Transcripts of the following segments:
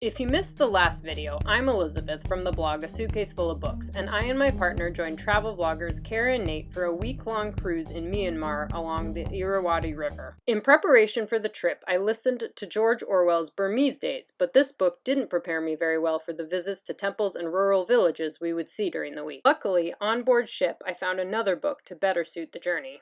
If you missed the last video, I'm Elizabeth from the blog A Suitcase Full of Books, and I and my partner joined travel vloggers Kara and Nate for a week-long cruise in Myanmar along the Irrawaddy River. In preparation for the trip, I listened to George Orwell's Burmese Days, but this book didn't prepare me very well for the visits to temples and rural villages we would see during the week. Luckily, on board ship, I found another book to better suit the journey.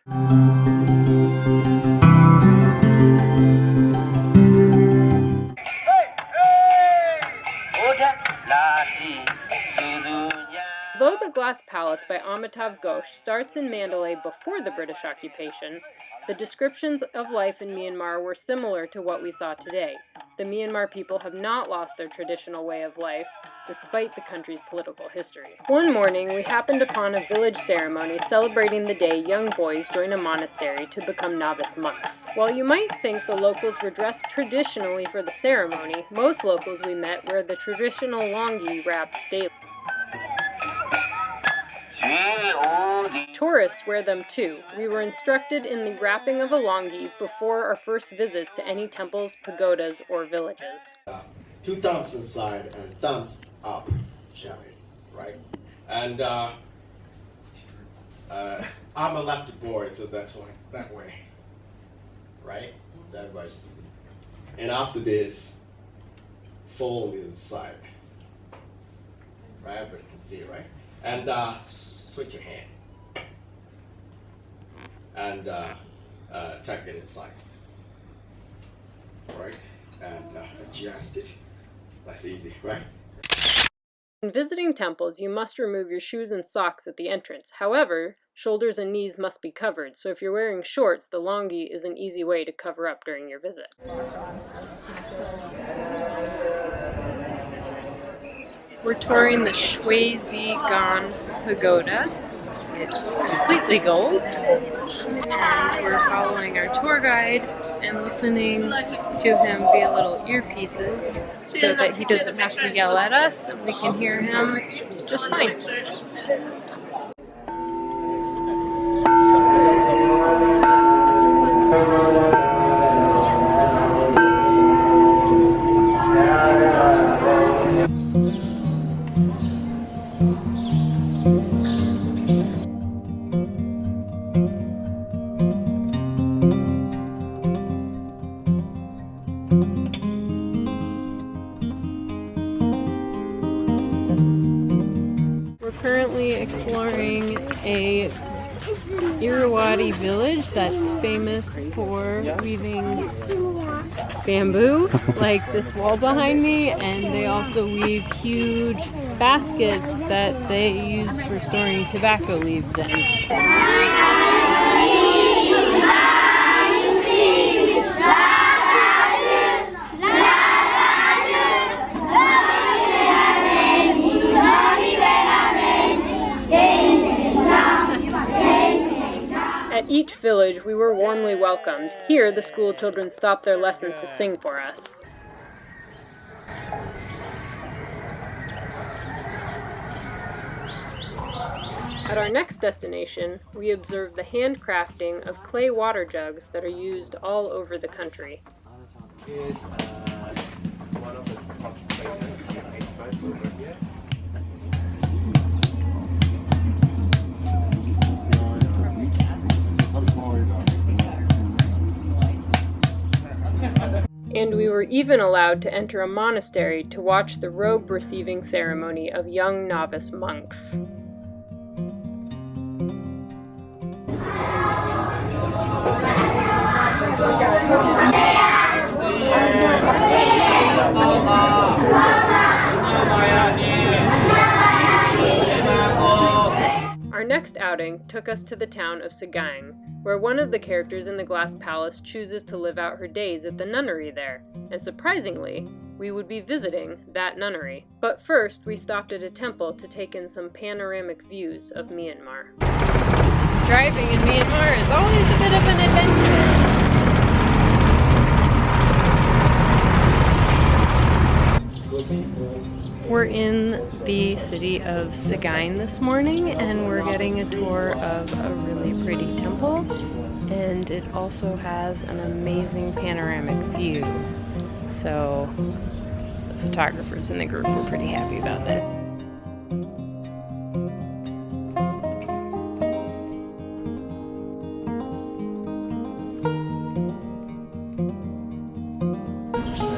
Though The Glass Palace by Amitav Ghosh starts in Mandalay before the British occupation, the descriptions of life in Myanmar were similar to what we saw today. The Myanmar people have not lost their traditional way of life, despite the country's political history. One morning, we happened upon a village ceremony celebrating the day young boys join a monastery to become novice monks. While you might think the locals were dressed traditionally for the ceremony, most locals we met wear the traditional longi wrap daily. Tourists wear them too. We were instructed in the wrapping of a longi before our first visits to any temples, pagodas, or villages. 2 thumbs inside and thumbs up, shall we? Right? And I'm a left board, so that's like that way. Right? So everybody's see. And after this, fold inside. Right? Everybody can see it, right? And switch your hand. And tuck it inside. Alright? And adjust it. That's easy, right? In visiting temples, you must remove your shoes and socks at the entrance. However, shoulders and knees must be covered, so if you're wearing shorts, the longi is an easy way to cover up during your visit. We're touring the Sagaing pagoda. It's completely gold, and we're following our tour guide and listening to him via little earpieces so that he doesn't have to yell at us and we can hear him just fine. Currently exploring a Irrawaddy village that's famous for weaving bamboo, like this wall behind me, and they also weave huge baskets that they use for storing tobacco leaves in. At each village, we were warmly welcomed. Here, the school children stopped their lessons to sing for us. At our next destination, we observed the handcrafting of clay water jugs that are used all over the country. And we were even allowed to enter a monastery to watch the robe-receiving ceremony of young novice monks. Our next outing took us to the town of Sagaing, where one of the characters in the Glass Palace chooses to live out her days at the nunnery there, and surprisingly, we would be visiting that nunnery. But first, we stopped at a temple to take in some panoramic views of Myanmar. Driving in Myanmar is always a bit of an adventure. We're in the city of Sagaing this morning, and we're getting a tour of a really pretty temple, and it also has an amazing panoramic view. So photographers in the group were pretty happy about that.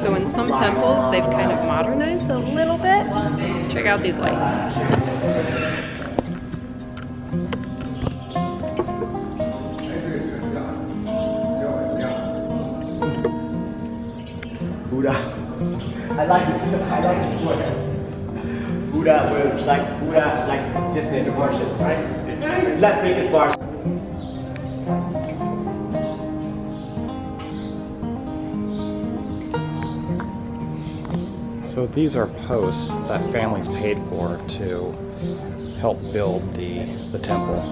So in some temples, they've kind of modernized a little bit. Check out these lights. Buddha. I like this word. Buddha will like Disney to worship, right? Let's make this bar. So these are posts that families paid for to help build the temple.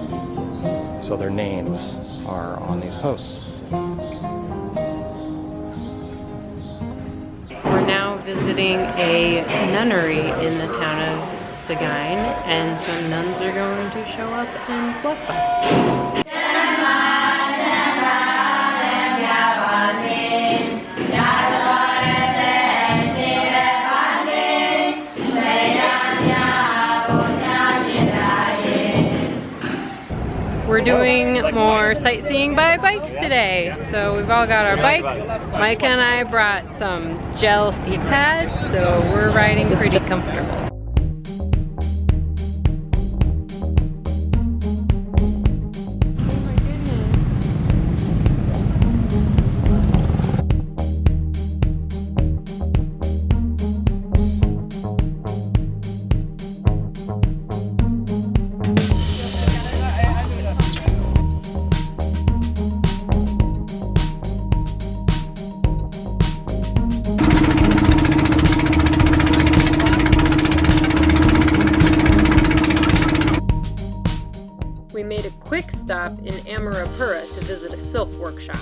So their names are on these posts. We're now visiting a nunnery in the town of Sagaing, and some nuns are going to show up and bless us. We're doing more sightseeing by bikes today. So we've all got our bikes. Micah and I brought some gel seat pads, so we're riding pretty comfortable. We made a quick stop in Amarapura to visit a silk workshop.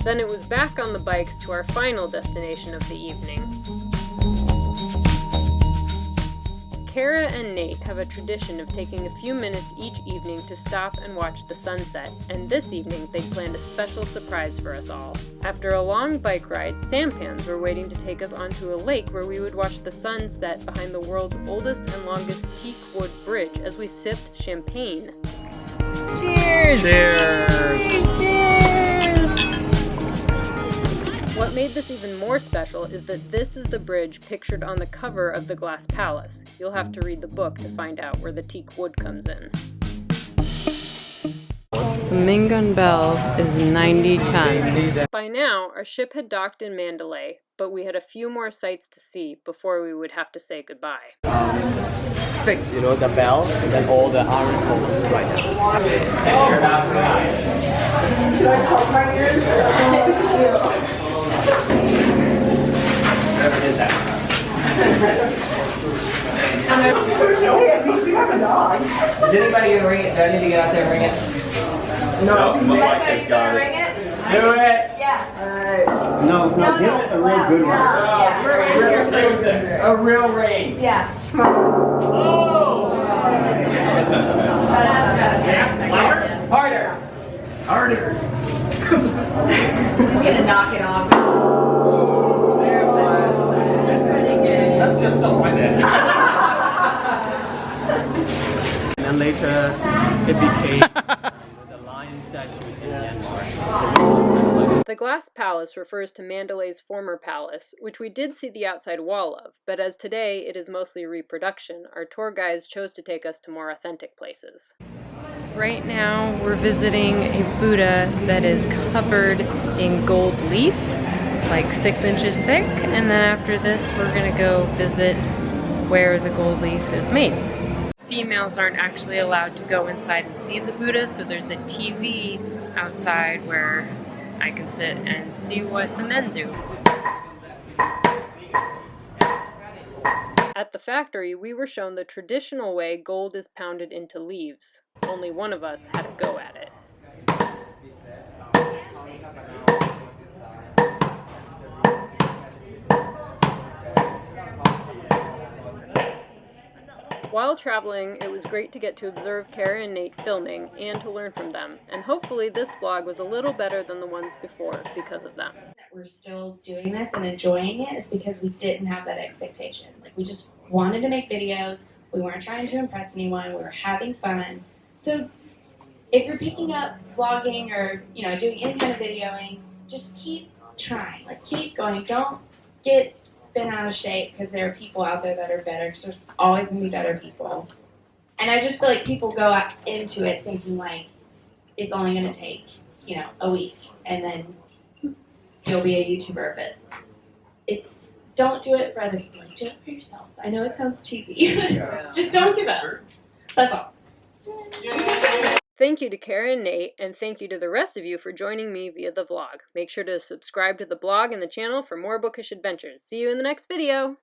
Then it was back on the bikes to our final destination of the evening. Kara and Nate have a tradition of taking a few minutes each evening to stop and watch the sunset, and this evening they planned a special surprise for us all. After a long bike ride, sampans were waiting to take us onto a lake where we would watch the sun set behind the world's oldest and longest teak wood bridge as we sipped champagne. Cheers! Cheers! What made this even more special is that this is the bridge pictured on the cover of the Glass Palace. You'll have to read the book to find out where the teak wood comes in. The Mingun Bell is 90 tons. By now, our ship had docked in Mandalay, but we had a few more sights to see before we would have to say goodbye. Fix, you know, the bell and then all the iron poles right now. And you're about to ride. Whatever it is that. Is anybody gonna ring it? Do I need to get out there and ring it? No, my bike has got it. Ring it? Do it! Yeah. No, give it a real good one. Yeah. A real ring. Yeah. Oh! That's not so bad. Louder? Harder. Harder. He's gonna knock it off. Oh, there it was. That's pretty good. That's just stuff like that. And then later it became the lion statues in Myanmar. The Glass Palace refers to Mandalay's former palace, which we did see the outside wall of, but as today it is mostly reproduction, our tour guides chose to take us to more authentic places. Right now we're visiting a Buddha that is covered in gold leaf, like 6 inches thick, and then after this we're going to go visit where the gold leaf is made. Females aren't actually allowed to go inside and see the Buddha, so there's a TV outside where I can sit and see what the men do. At the factory, we were shown the traditional way gold is pounded into leaves. Only one of us had a go at it. While traveling, it was great to get to observe Kara and Nate filming and to learn from them, and hopefully this vlog was a little better than the ones before because of them. We're still doing this and enjoying it is because we didn't have that expectation. Like, we just wanted to make videos. We weren't trying to impress anyone. We were having fun. So if you're picking up vlogging or, you know, doing any kind of videoing, just keep trying. Like, keep going. Don't get bent out of shape because there are people out there that are better, because there's always going to be better people. And I just feel like people go out into it thinking, like, it's only going to take, you know, a week, and then you'll be a YouTuber. But it's, don't do it for other people. Like, do it for yourself. I know it sounds cheesy. Just don't give up. That's all. Thank you to Kara and Nate, and thank you to the rest of you for joining me via the vlog. Make sure to subscribe to the blog and the channel for more bookish adventures. See you in the next video!